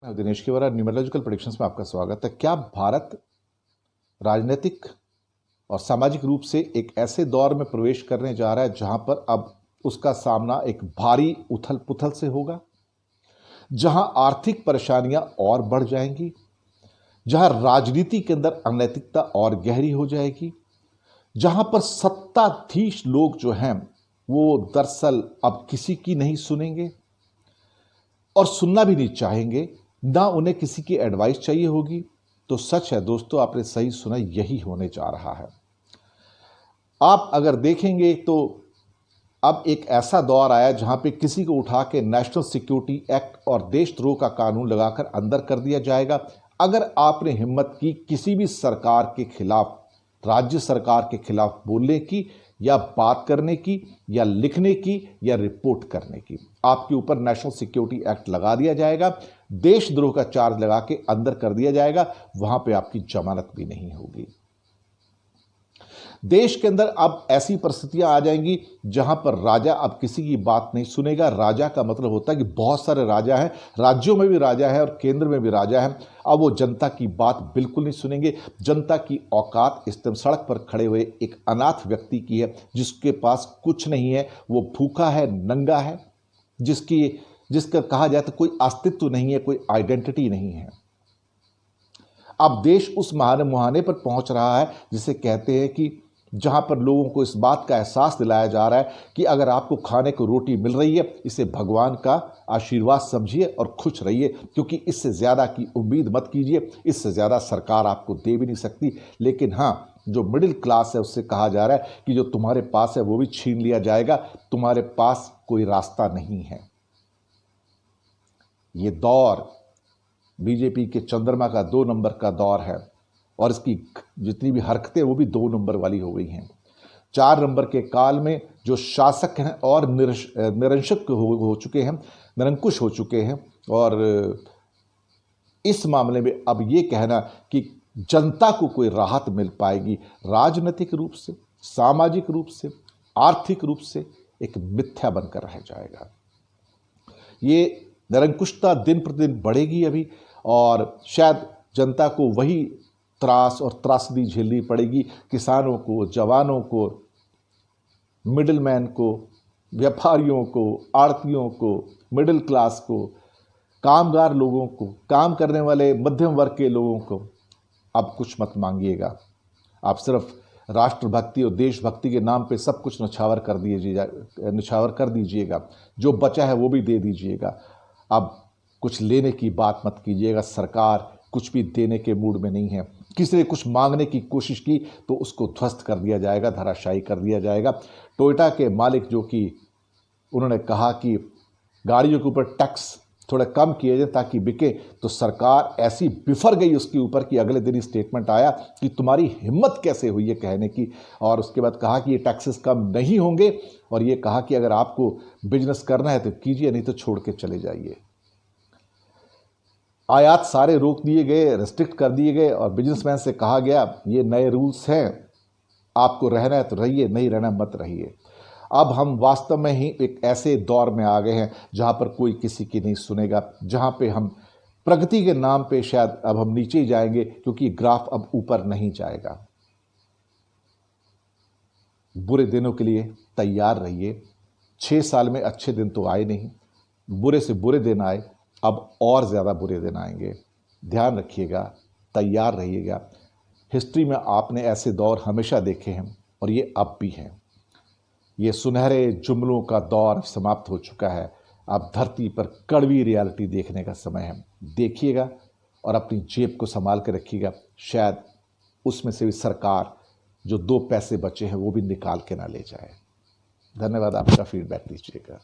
Dinesh kewra numerological predictions में आपका स्वागत है। क्या भारत राजनीतिक और सामाजिक रूप से एक ऐसे दौर में प्रवेश करने जा रहा है जहां पर अब उसका सामना एक भारी उथल पुथल से होगा, जहां आर्थिक परेशानियां और बढ़ जाएंगी, जहां राजनीति के अंदर अनैतिकता और गहरी हो जाएगी, जहां पर सत्ताधीश लोग जो हैं वो दरअसल अब किसी की नहीं सुनेंगे और सुनना भी नहीं चाहेंगे, ना उन्हें किसी की एडवाइस चाहिए होगी। तो सच है दोस्तों, आपने सही सुना, यही होने जा रहा है। आप अगर देखेंगे तो अब एक ऐसा दौर आया जहां पे किसी को उठा के नेशनल सिक्योरिटी एक्ट और देशद्रोह का कानून लगाकर अंदर कर दिया जाएगा अगर आपने हिम्मत की किसी भी सरकार के खिलाफ, राज्य सरकार के खिलाफ बोलने की या बात करने की या लिखने की या रिपोर्ट करने की। आपके ऊपर नेशनल सिक्योरिटी एक्ट लगा दिया जाएगा, देशद्रोह का चार्ज लगा के अंदर कर दिया जाएगा, वहां पे आपकी जमानत भी नहीं होगी। देश के अंदर अब ऐसी परिस्थितियां आ जाएंगी जहां पर राजा अब किसी की बात नहीं सुनेगा। राजा का मतलब होता है कि बहुत सारे राजा हैं, राज्यों में भी राजा है और केंद्र में भी राजा है। अब वो जनता की बात बिल्कुल नहीं सुनेंगे। जनता की औकात इस टाइम सड़क पर खड़े हुए एक अनाथ व्यक्ति की है, जिसके पास कुछ नहीं है, वो भूखा है, नंगा है, जिसका कहा जाए तो कोई अस्तित्व नहीं है, कोई आइडेंटिटी नहीं है। अब देश उस मुहाने पर पहुंच रहा है जिसे कहते हैं कि जहां पर लोगों को इस बात का एहसास दिलाया जा रहा है कि अगर आपको खाने को रोटी मिल रही है, इसे भगवान का आशीर्वाद समझिए और खुश रहिए, क्योंकि इससे ज़्यादा की उम्मीद मत कीजिए। इससे ज़्यादा सरकार आपको दे भी नहीं सकती। लेकिन हाँ, जो मिडिल क्लास है उससे कहा जा रहा है कि जो तुम्हारे पास है वो भी छीन लिया जाएगा, तुम्हारे पास कोई रास्ता नहीं है। ये दौर बीजेपी के चंद्रमा का 2 नंबर का दौर है और इसकी जितनी भी हरकतें वो भी 2 नंबर वाली हो गई हैं। 4 नंबर के काल में जो शासक हैं और निरंकुश हो चुके हैं, निरंकुश हो चुके हैं। और इस मामले में अब ये कहना कि जनता को कोई राहत मिल पाएगी राजनीतिक रूप से, सामाजिक रूप से, आर्थिक रूप से, एक मिथ्या बनकर रह जाएगा। ये निरंकुशता दिन प्रतिदिन बढ़ेगी अभी और शायद जनता को वही त्रास और त्रासदी झेलनी पड़ेगी। किसानों को, जवानों को, मिडिलमैन को, व्यापारियों को, आड़तियों को, मिडिल क्लास को, कामगार लोगों को, काम करने वाले मध्यम वर्ग के लोगों को अब कुछ मत मांगिएगा। आप सिर्फ राष्ट्रभक्ति और देशभक्ति के नाम पे सब कुछ नछावर कर दीजिएगा। जो बचा है वो भी दे दीजिएगा। अब कुछ लेने की बात मत कीजिएगा। सरकार कुछ भी देने के मूड में नहीं है। किसी ने कुछ मांगने की कोशिश की तो उसको ध्वस्त कर दिया जाएगा, धराशायी कर दिया जाएगा। टोयोटा के मालिक जो कि उन्होंने कहा कि गाड़ियों के ऊपर टैक्स थोड़ा कम किए जाए ताकि बिके, तो सरकार ऐसी बिफर गई उसके ऊपर कि अगले दिन ही स्टेटमेंट आया कि तुम्हारी हिम्मत कैसे हुई है कहने की। और उसके बाद कहा कि ये टैक्सेस कम नहीं होंगे और ये कहा कि अगर आपको बिजनेस करना है तो कीजिए, नहीं तो छोड़ के चले जाइए। आयात सारे रोक दिए गए, रेस्ट्रिक्ट कर दिए गए और बिजनेसमैन से कहा गया ये नए रूल्स हैं, आपको रहना है तो रहिए, नहीं रहना मत रहिए। अब हम वास्तव में ही एक ऐसे दौर में आ गए हैं जहां पर कोई किसी की नहीं सुनेगा, जहां पे हम प्रगति के नाम पे शायद अब हम नीचे ही जाएंगे, क्योंकि ग्राफ अब ऊपर नहीं जाएगा। बुरे दिनों के लिए तैयार रहिए। 6 साल में अच्छे दिन तो आए नहीं, बुरे से बुरे दिन आए, अब और ज़्यादा बुरे दिन आएंगे। ध्यान रखिएगा, तैयार रहिएगा। हिस्ट्री में आपने ऐसे दौर हमेशा देखे हैं और ये अब भी हैं। ये सुनहरे जुमलों का दौर समाप्त हो चुका है। अब धरती पर कड़वी रियलिटी देखने का समय है। देखिएगा और अपनी जेब को संभाल कर रखिएगा। शायद उसमें से भी सरकार जो 2 पैसे बचे हैं वो भी निकाल के ना ले जाए। धन्यवाद। आपका फीडबैक दीजिएगा।